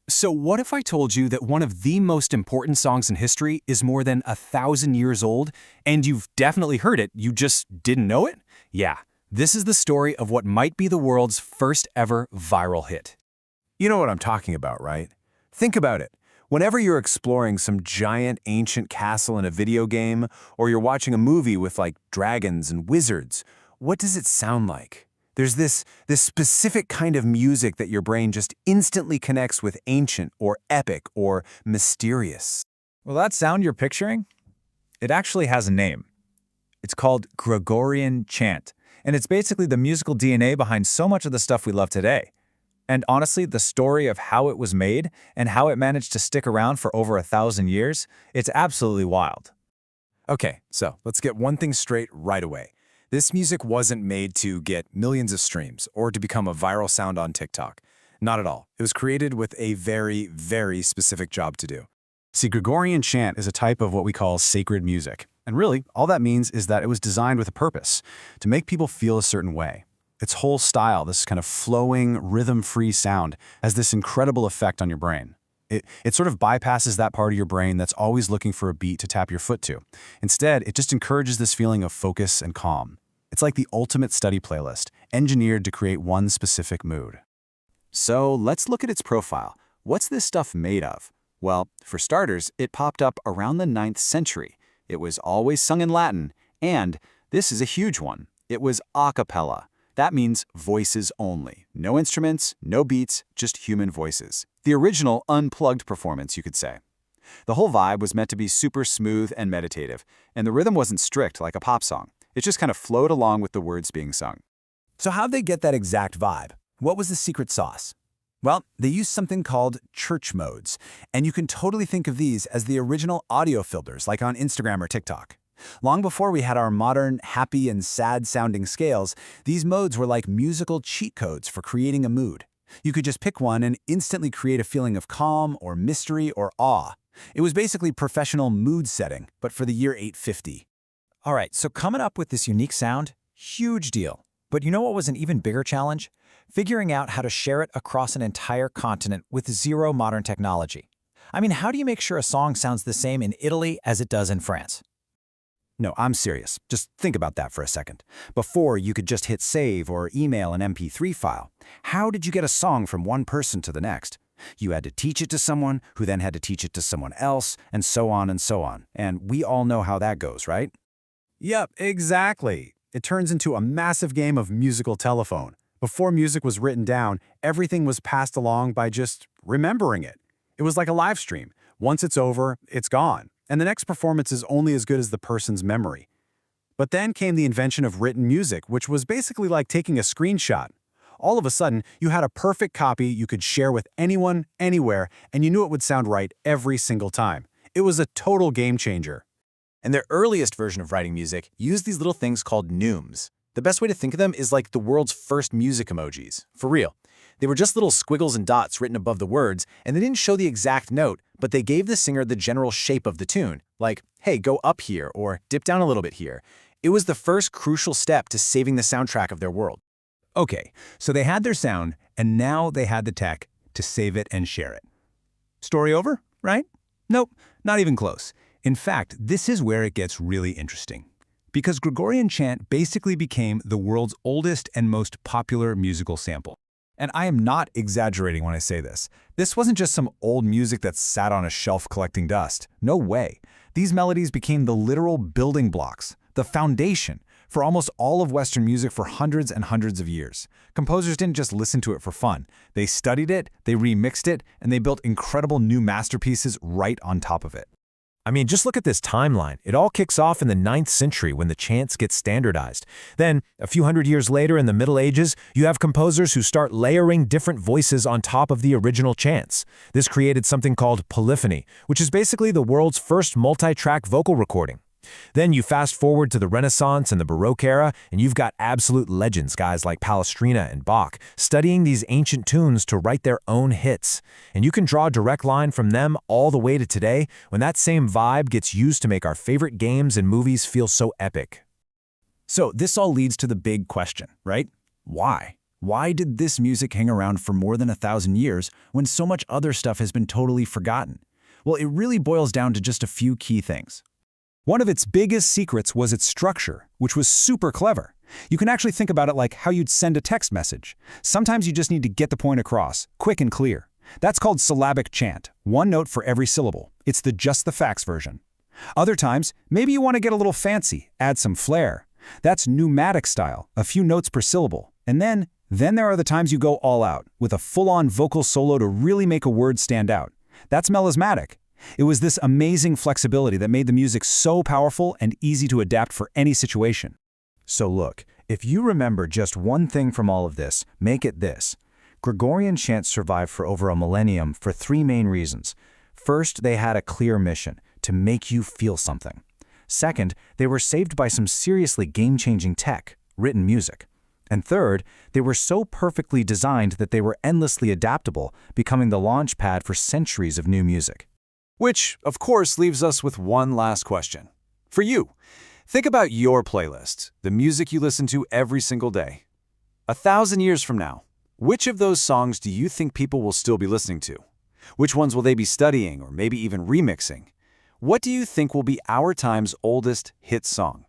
So what if I told you that one of the most important songs in history is more than 1,000 years old, and you've definitely heard it, you just didn't know it? Yeah, this is the story of what might be the world's first ever viral hit. You know what I'm talking about, right? Think about it. Whenever you're exploring some giant ancient castle in a video game, or you're watching a movie with like dragons and wizards, what does it sound like? There's this specific kind of music that your brain just instantly connects with ancient or epic or mysterious. Well, that sound you're picturing, it actually has a name. It's called Gregorian Chant, and it's basically the musical DNA behind so much of the stuff we love today. And honestly, the story of how it was made and how it managed to stick around for over 1,000 years, it's absolutely wild. Okay, so let's get one thing straight right away. This music wasn't made to get millions of streams or to become a viral sound on TikTok. Not at all. It was created with a very, very specific job to do. See, Gregorian chant is a type of what we call sacred music. And really, all that means is that it was designed with a purpose, to make people feel a certain way. Its whole style, this kind of flowing, rhythm-free sound, has this incredible effect on your brain. It sort of bypasses that part of your brain that's always looking for a beat to tap your foot to. Instead, it just encourages this feeling of focus and calm. It's like the ultimate study playlist, engineered to create one specific mood. So let's look at its profile. What's this stuff made of? Well, for starters, it popped up around the 9th century. It was always sung in Latin, and this is a huge one. It was a cappella. That means voices only. No instruments, no beats, just human voices. The original unplugged performance, you could say. The whole vibe was meant to be super smooth and meditative, and the rhythm wasn't strict like a pop song. It just kind of flowed along with the words being sung. So how'd they get that exact vibe? What was the secret sauce? Well, they used something called church modes, and you can totally think of these as the original audio filters like on Instagram or TikTok. Long before we had our modern, happy and sad-sounding scales, these modes were like musical cheat codes for creating a mood. You could just pick one and instantly create a feeling of calm or mystery or awe. It was basically professional mood setting, but for the year 850. All right, so coming up with this unique sound, huge deal. But you know what was an even bigger challenge? Figuring out how to share it across an entire continent with zero modern technology. I mean, how do you make sure a song sounds the same in Italy as it does in France? No, I'm serious. Just think about that for a second. Before, you could just hit save or email an MP3 file. How did you get a song from one person to the next? You had to teach it to someone, who then had to teach it to someone else, and so on and so on. And we all know how that goes, right? Yep, exactly. It turns into a massive game of musical telephone. Before music was written down, everything was passed along by just remembering it. It was like a live stream. Once it's over, it's gone. And the next performance is only as good as the person's memory. But then came the invention of written music, which was basically like taking a screenshot. All of a sudden, you had a perfect copy you could share with anyone, anywhere, and you knew it would sound right every single time. It was a total game changer. And their earliest version of writing music used these little things called neumes. The best way to think of them is like the world's first music emojis. For real. They were just little squiggles and dots written above the words, and they didn't show the exact note, but they gave the singer the general shape of the tune, like, hey, go up here, or dip down a little bit here. It was the first crucial step to saving the soundtrack of their world. Okay, so they had their sound, and now they had the tech to save it and share it. Story over, right? Nope, not even close. In fact, this is where it gets really interesting. Because Gregorian chant basically became the world's oldest and most popular musical sample. And I am not exaggerating when I say this. This wasn't just some old music that sat on a shelf collecting dust. No way. These melodies became the literal building blocks, the foundation, for almost all of Western music for hundreds and hundreds of years. Composers didn't just listen to it for fun. They studied it, they remixed it, and they built incredible new masterpieces right on top of it. I mean, just look at this timeline. It all kicks off in the 9th century when the chants get standardized. Then, a few hundred years later in the Middle Ages, you have composers who start layering different voices on top of the original chants. This created something called polyphony, which is basically the world's first multi-track vocal recording. Then you fast forward to the Renaissance and the Baroque era, and you've got absolute legends, guys like Palestrina and Bach, studying these ancient tunes to write their own hits. And you can draw a direct line from them all the way to today, when that same vibe gets used to make our favorite games and movies feel so epic. So this all leads to the big question, right? Why? Why did this music hang around for more than 1,000 years when so much other stuff has been totally forgotten? Well, it really boils down to just a few key things. One of its biggest secrets was its structure, which was super clever. You can actually think about it like how you'd send a text message. Sometimes you just need to get the point across, quick and clear. That's called syllabic chant, one note for every syllable. It's the just the facts version. Other times, maybe you want to get a little fancy, add some flair. That's pneumatic style, a few notes per syllable. And then there are the times you go all out, with a full-on vocal solo to really make a word stand out. That's melismatic. It was this amazing flexibility that made the music so powerful and easy to adapt for any situation. So look, if you remember just one thing from all of this, make it this. Gregorian chants survived for over a millennium for three main reasons. First, they had a clear mission, to make you feel something. Second, they were saved by some seriously game-changing tech, written music. And third, they were so perfectly designed that they were endlessly adaptable, becoming the launch pad for centuries of new music. Which, of course, leaves us with one last question. For you, think about your playlist, the music you listen to every single day. 1,000 years from now, which of those songs do you think people will still be listening to? Which ones will they be studying or maybe even remixing? What do you think will be our time's oldest hit song?